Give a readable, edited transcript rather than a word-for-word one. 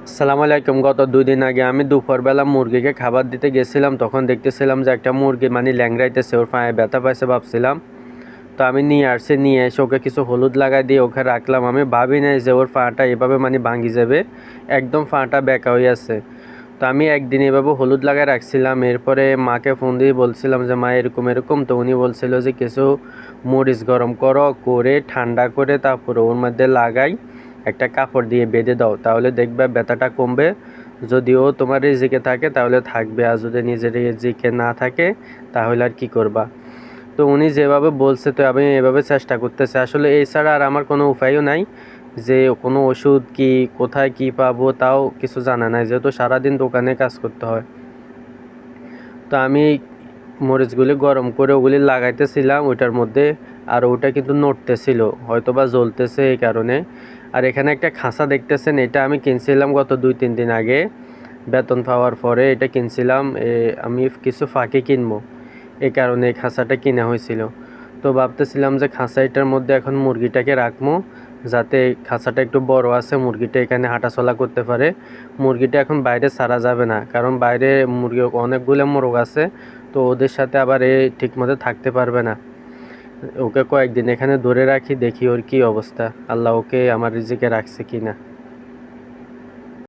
আসসালামু আলাইকুম। গত ২ দিন আগে আমি দুপুরবেলা মুরগিকে খাবার দিতে গেছিলাম। তখন দেখতেছিলাম যে একটা মুরগি ল্যাংড়াইতেছে, ওর পায়ে ব্যথা পাইছে ভাবছিলাম। তো আমি নিয়ে আসছি, নিয়ে এসে ওকে কিছু হলুদ লাগাই দিয়ে ওকে রাখলাম। আমি ভাবি নাই যে ওর পাটা এভাবে ভাঙি যাবে, একদম পাটা ব্যাকা হয়ে আছে। তো আমি একদিন এভাবে হলুদ লাগাই রাখছিলাম। এরপরে মাকে ফোন দিয়ে বলছিলাম যে মা এরকম এরকম। তো উনি বলছিল যে কিছু মরিচ গরম করো, করে ঠান্ডা করে তারপরে ওর মধ্যে লাগাই একটা কাপড় দিয়ে বেঁধে দাও, তাহলে দেখবে ব্যথাটা কমবে। যদিও তোমার রিজিকে থাকে তাহলে থাকবে, আর যদি নিজের রিজিকে না থাকে তাহলে আর কি করবা। তো উনি যেভাবে বলছে তো আমি এভাবে চেষ্টা করতেছি। আসলে এছাড়া আর আমার কোনো উপায়ও নাই যে কোনো ওষুধ কি কোথায় কি পাবো তাও কিছু জানা নাই, যেহেতু সারাদিন দোকানে কাজ করতে হয়। তো আমি মরিচগুলি গরম করে ওগুলি লাগাইতেছিলাম ওইটার মধ্যে, আর ওটা কিন্তু নড়তেছিল, হয়তো বা জ্বলতেছে এই কারণে। আর এখানে একটা খাঁচা দেখতেছেন, এটা আমি কিনছিলাম গত ২-৩ দিন আগে বেতন পাওয়ার পরে। এটা কিনছিলাম, আমি কিছু ফাঁকি কিনবো, এই কারণে এই খাঁচাটা কিনা হয়েছিল। তো ভাবতেছিলাম যে খাঁচাটার মধ্যে এখন মুরগিটাকে রাখবো, যাতে খাঁচাটা একটু বড় আছে, মুরগিটা এখানে হাঁটাচলা করতে পারে। মুরগিটা এখন বাইরে ছাড়া যাবে না, কারণ বাইরে মুরগি অনেকগুলো মোরগ আছে, তো ওদের সাথে আবার ঠিকমতো থাকতে পারবে না। ওকে কয়েকদিন এখানে ধরে রাখি, দেখি ওর কী অবস্থা, আল্লাহ ওকে আমার রিজিকে রাখছে কি না।